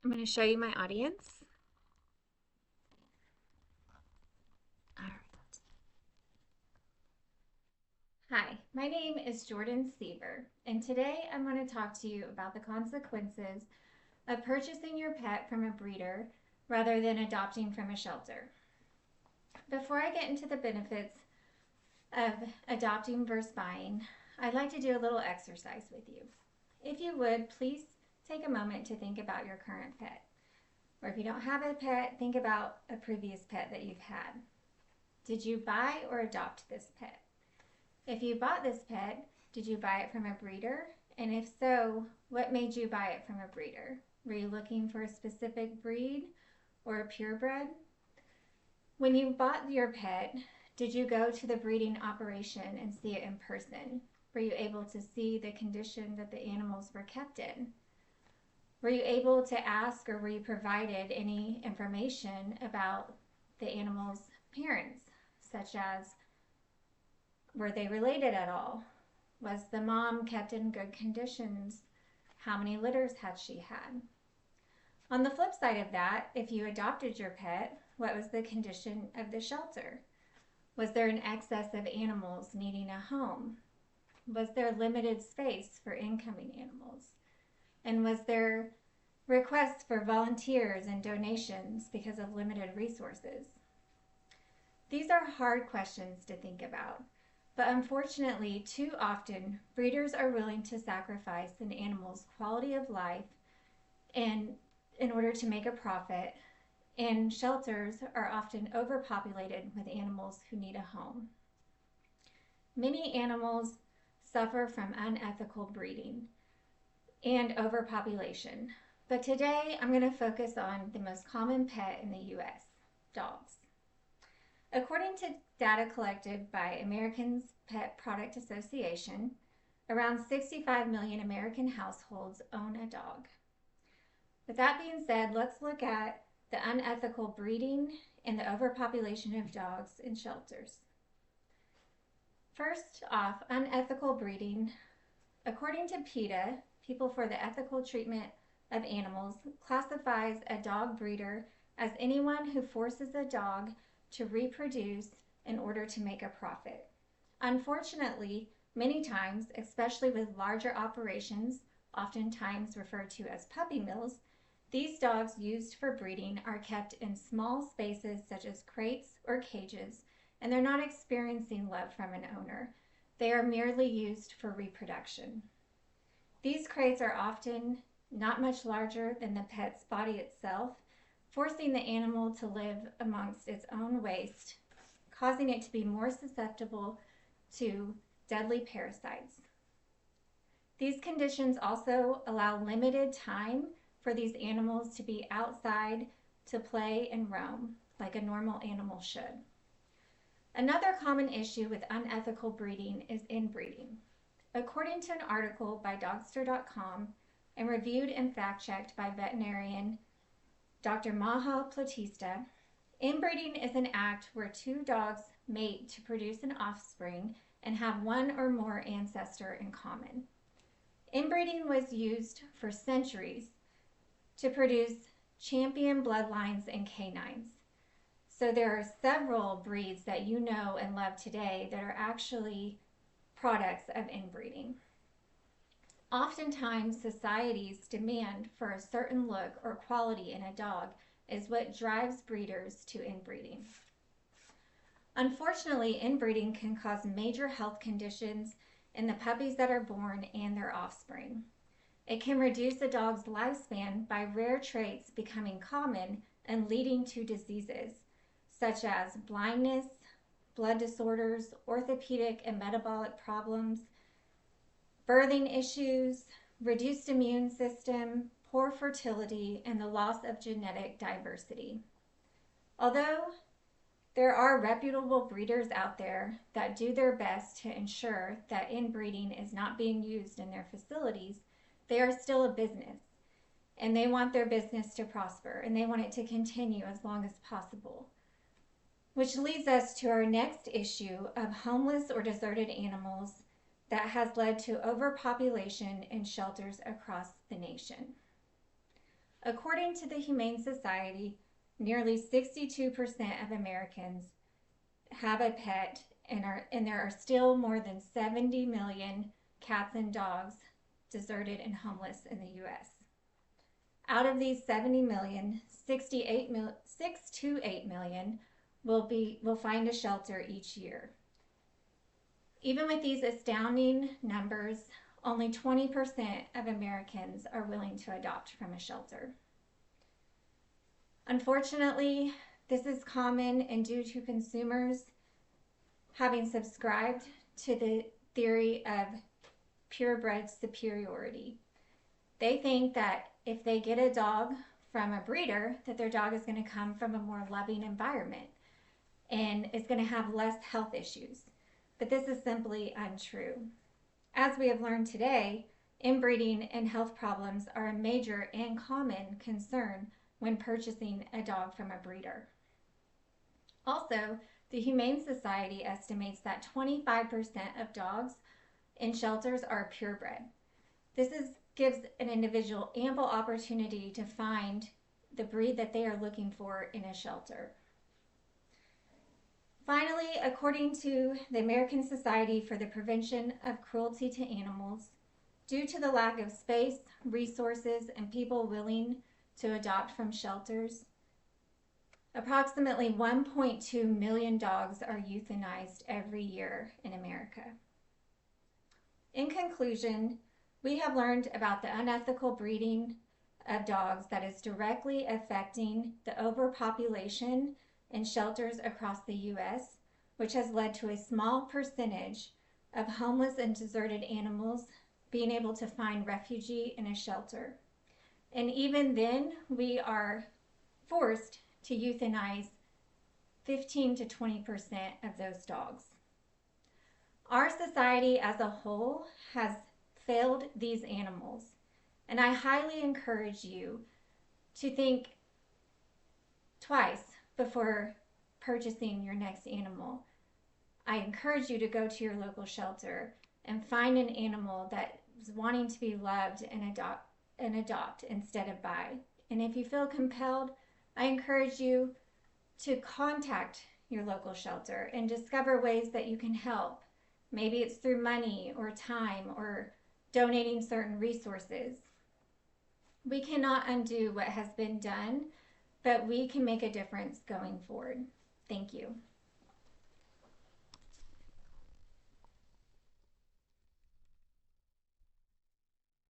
I'm going to show you my audience. All right. Hi, my name is Jordan Seaver, and today I'm going to talk to you about the consequences of purchasing your pet from a breeder rather than adopting from a shelter. Before I get into the benefits of adopting versus buying, I'd like to do a little exercise with you. If you would, please take a moment to think about your current pet. Or if you don't have a pet, think about a previous pet that you've had. Did you buy or adopt this pet? If you bought this pet, did you buy it from a breeder? And if so, what made you buy it from a breeder? Were you looking for a specific breed or a purebred? When you bought your pet, did you go to the breeding operation and see it in person? Were you able to see the condition that the animals were kept in? Were you able to ask or were you provided any information about the animal's parents, such as were they related at all? Was the mom kept in good conditions? How many litters had she had? On the flip side of that, if you adopted your pet, what was the condition of the shelter? Was there an excess of animals needing a home? Was there limited space for incoming animals? And was there requests for volunteers and donations because of limited resources? These are hard questions to think about, but unfortunately, too often, breeders are willing to sacrifice an animal's quality of life in order to make a profit, and shelters are often overpopulated with animals who need a home. Many animals suffer from unethical breeding and overpopulation, but today I'm going to focus on the most common pet in the US, dogs. According to data collected by Americans Pet Product Association, around 65 million American households own a dog. With that being said, let's look at the unethical breeding and the overpopulation of dogs in shelters. First off, unethical breeding. According to PETA, People for the Ethical Treatment of Animals, classifies a dog breeder as anyone who forces a dog to reproduce in order to make a profit. Unfortunately, many times, especially with larger operations, oftentimes referred to as puppy mills, these dogs used for breeding are kept in small spaces such as crates or cages, and they're not experiencing love from an owner. They are merely used for reproduction. These crates are often not much larger than the pet's body itself, forcing the animal to live amongst its own waste, causing it to be more susceptible to deadly parasites. These conditions also allow limited time for these animals to be outside to play and roam like a normal animal should. Another common issue with unethical breeding is inbreeding. According to an article by Dogster.com and reviewed and fact-checked by veterinarian Dr. Maha Platista, inbreeding is an act where two dogs mate to produce an offspring and have one or more ancestor in common. Inbreeding was used for centuries to produce champion bloodlines and canines. So there are several breeds that you know and love today that are actually products of inbreeding. Oftentimes, society's demand for a certain look or quality in a dog is what drives breeders to inbreeding. Unfortunately, inbreeding can cause major health conditions in the puppies that are born and their offspring. It can reduce a dog's lifespan by rare traits becoming common and leading to diseases such as blindness, blood disorders, orthopedic and metabolic problems, birthing issues, reduced immune system, poor fertility, and the loss of genetic diversity. Although there are reputable breeders out there that do their best to ensure that inbreeding is not being used in their facilities, they are still a business, and they want their business to prosper, and they want it to continue as long as possible. Which leads us to our next issue of homeless or deserted animals that has led to overpopulation in shelters across the nation. According to the Humane Society, nearly 62% of Americans have a pet, and there are still more than 70 million cats and dogs deserted and homeless in the US. Out of these 70 million, 6 to 8 million will find a shelter each year. Even with these astounding numbers, only 20% of Americans are willing to adopt from a shelter. Unfortunately, this is common and due to consumers having subscribed to the theory of purebred superiority. They think that if they get a dog from a breeder, that their dog is going to come from a more loving environment and is going to have less health issues. But this is simply untrue. As we have learned today, inbreeding and health problems are a major and common concern when purchasing a dog from a breeder. Also, the Humane Society estimates that 25% of dogs in shelters are purebred. This gives an individual ample opportunity to find the breed that they are looking for in a shelter. Finally, according to the American Society for the Prevention of Cruelty to Animals, due to the lack of space, resources, and people willing to adopt from shelters, approximately 1.2 million dogs are euthanized every year in America. In conclusion, we have learned about the unethical breeding of dogs that is directly affecting the overpopulation in shelters across the U.S., which has led to a small percentage of homeless and deserted animals being able to find refuge in a shelter. And even then, we are forced to euthanize 15 to 20% of those dogs. Our society as a whole has failed these animals, and I highly encourage you to think twice before purchasing your next animal. I encourage you to go to your local shelter and find an animal that is wanting to be loved and adopt instead of buy. And if you feel compelled, I encourage you to contact your local shelter and discover ways that you can help. Maybe it's through money or time or donating certain resources. We cannot undo what has been done, but we can make a difference going forward. Thank you.